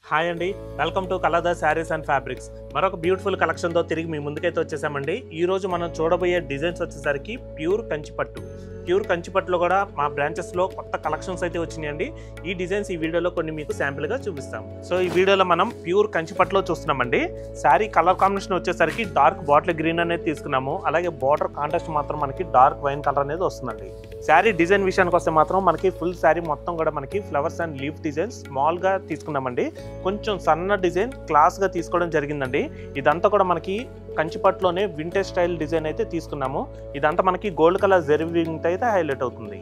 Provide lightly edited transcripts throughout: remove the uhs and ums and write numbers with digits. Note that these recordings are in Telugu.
హాయ్ అండి, welcome to colours saris and fabrics. మరొక బ్యూటిఫుల్ కలెక్షన్తో తిరిగి మీ ముందుకైతే వచ్చేసామండి. ఈరోజు మనం చూడబోయే డిజైన్స్ వచ్చేసరికి ప్యూర్ కంచిపట్టు. ప్యూర్ కంచిపట్టులో కూడా మా బ్రాంచెస్లో కొత్త కలెక్షన్స్ అయితే వచ్చినాయండి. ఈ డిజైన్స్ ఈ వీడియోలో కొన్ని మీకు శాంపిల్గా చూపిస్తాం. సో ఈ వీడియోలో మనం ప్యూర్ కంచిపట్టులో చూస్తున్నామండి. శారీ కలర్ కాంబినేషన్ వచ్చేసరికి డార్క్ బాటిల్ గ్రీన్ అనేది తీసుకున్నాము. అలాగే బార్డర్ కాంట్రాస్ట్ మాత్రం మనకి డార్క్ వైన్ కలర్ అనేది వస్తుందండి. శారీ డిజైన్ విషయానికి వస్తే మాత్రం మనకి ఫుల్ శారీ మొత్తం కూడా మనకి ఫ్లవర్స్ అండ్ లీఫ్ డిజైన్ స్మాల్గా తీసుకున్నామండి. కొంచెం సన్న డిజైన్ క్లాస్గా తీసుకోవడం జరిగిందండి. ఇదంతా కూడా మనకి కంచిపట్టులోనే వింటేజ్ స్టైల్ డిజైన్ అయితే తీసుకున్నాము. ఇదంతా మనకి గోల్డ్ కలర్ జెరీవింగ్ అయితే హైలైట్ అవుతుంది.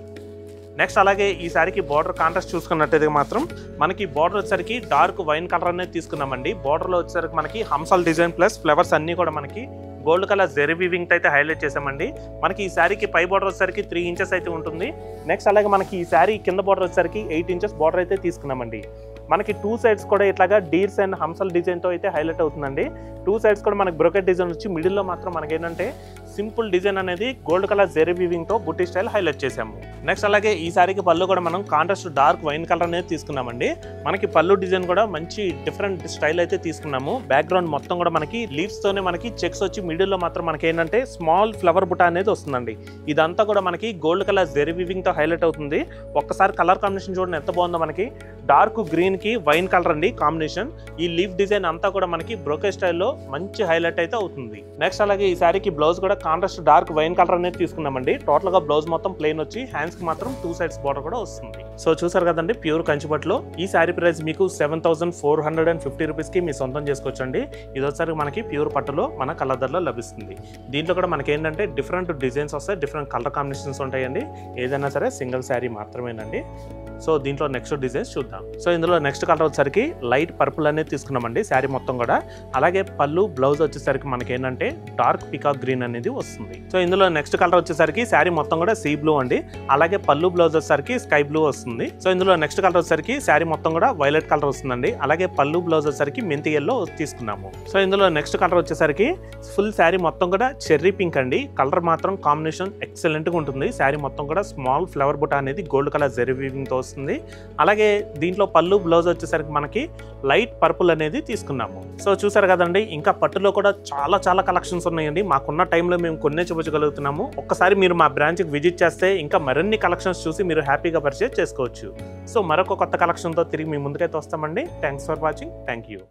నెక్స్ట్ అలాగే ఈ సారీకి బార్డర్ కాంట్రాస్ట్ చూసుకున్నట్టయితే మాత్రం మనకి బార్డర్ వచ్చేసరికి డార్క్ వైన్ కలర్ అనేది తీసుకున్నామండి. బార్డర్లో వచ్చేసరికి మనకి హంసల్ డిజైన్ ప్లస్ ఫ్లవర్స్ అన్నీ కూడా మనకి గోల్డ్ కలర్ జెరీ వీవింగ్ అయితే హైలైట్ చేసామండి. మనకి ఈ శారీకి పై బార్డర్ వచ్చేసరికి 3 ఇంచెస్ అయితే ఉంటుంది. నెక్స్ట్ అలాగే మనకి ఈ శారీ కింద బార్డర్ వచ్చేసరికి 8 ఇంచెస్ బార్డర్ అయితే తీసుకున్నామండి. మనకి 2 సైడ్స్ కూడా ఇట్లాగా డీర్స్ అండ్ హంసల్ డిజైన్తో అయితే హైలైట్ అవుతుందండి. 2 సైడ్స్ కూడా మనకి బ్రోకెట్ డిజైన్ వచ్చి మిడిల్లో మాత్రం మనకి ఏంటంటే సింపుల్ డిజైన్ అనేది గోల్డ్ కలర్ జెరీ వీవింగ్తో బుట్టి స్టైల్ హైలైట్ చేసాము. నెక్స్ట్ అలాగే ఈ శారీకి పళ్ళు కూడా మనం కాంట్రాస్ట్ డార్క్ వైన్ కలర్ అనేది తీసుకున్నామండి. మనకి పళ్ళు డిజైన్ కూడా మంచి డిఫరెంట్ స్టైల్ అయితే తీసుకున్నాము. బ్యాక్గ్రౌండ్ మొత్తం కూడా మనకి లీవ్స్తోనే మనకి చెక్స్ వచ్చి మిడిల్లో మాత్రం మనకి ఏంటంటే స్మాల్ ఫ్లవర్ బుట్ట అనేది వస్తుందండి. ఇదంతా కూడా మనకి గోల్డ్ కలర్ జెరీ వీవింగ్తో హైలైట్ అవుతుంది. ఒక్కసారి కలర్ కాంబినేషన్ చూడండి ఎంత బాగుందో. మనకి డార్క్ గ్రీన్ కి వైన్ కలర్ అండి కాంబినేషన్. ఈ లీఫ్ డిజైన్ అంతా కూడా మనకి బ్రోకే స్టైల్లో మంచి హైలైట్ అయితే అవుతుంది. నెక్స్ట్ అలాగే ఈ శారీకి బ్లౌజ్ కూడా కాంట్రాస్ట్ డార్క్ వైన్ కలర్ అనేది తీసుకున్నామండి. టోటల్ గా బ్లౌజ్ మొత్తం ప్లెయిన్ వచ్చి హ్యాండ్స్ కి మాత్రం 2 సైడ్స్ బార్డర్ కూడా వస్తుంది. సో చూసారు కదండి ప్యూర్ కంచిపట్టులో ఈ శారీ ప్రైస్ మీకు 7,450 రూపీస్కి మీ సొంతం చేసుకోవచ్చండి. ఇది వచ్చేసరికి మనకి ప్యూర్ పట్టులో మన కలర్లో లభిస్తుంది. దీంట్లో కూడా మనకి ఏంటంటే డిఫరెంట్ డిజైన్స్ వస్తాయి, డిఫరెంట్ కలర్ కాంబినేషన్స్ ఉంటాయండి. ఏదైనా సరే సింగిల్ శారీ మాత్రమేనండి. సో దీంట్లో నెక్స్ట్ డిజైన్స్ చూద్దాం. సో ఇందులో నెక్స్ట్ కలర్ వచ్చేసరికి లైట్ పర్పుల్ అనేది తీసుకున్నామండి శారీ మొత్తం కూడా. అలాగే పళ్ళు బ్లౌజ్ వచ్చేసరికి మనకి ఏంటంటే డార్క్ పికాక్ గ్రీన్ అనేది వస్తుంది. సో ఇందులో నెక్స్ట్ కలర్ వచ్చేసరికి శారీ మొత్తం కూడా సీ బ్లూ అండి. అలాగే పళ్ళు బ్లౌజ్ వచ్చేసరికి స్కై బ్లూ వస్తుంది. సో ఇందులో నెక్స్ట్ కలర్ వచ్చేసరికి శారీ మొత్తం కూడా వైలెట్ కలర్ వస్తుందండి. అలాగే పళ్ళు బ్లౌజ్ వచ్చేసరికి మెంతి ఎల్లో తీసుకున్నాము. సో ఇందులో నెక్స్ట్ కలర్ వచ్చేసరికి ఫుల్ శారీ మొత్తం కూడా చెర్రీ పింక్ అండి. కలర్ మాత్రం కాంబినేషన్ ఎక్సలెంట్ గా ఉంటుంది. శారీ మొత్తం కూడా స్మాల్ ఫ్లవర్ బుట్ట అనేది గోల్డ్ కలర్ జెరీ వీవింగ్ తో వస్తుంది. అలాగే దీంట్లో పళ్ళు బ్లౌజ్ వచ్చేసరికి మనకి లైట్ పర్పుల్ అనేది తీసుకున్నాము. సో చూసారు కదండి, ఇంకా పట్టులో కూడా చాలా కలెక్షన్స్ ఉన్నాయండి. మాకున్న టైంలో మేము కొన్నే చూపించగలుగుతున్నాము. ఒక్కసారి మీరు మా బ్రాంచ్కి విజిట్ చేస్తే ఇంకా మరిన్ని కలెక్షన్స్ చూసి మీరు హ్యాపీగా పర్చేజ్ చేసుకోవచ్చు. సో మరొక కొత్త కలెక్షన్తో తిరిగి మీ ముందుకైతే వస్తామండి. Thanks for watching. Thank you.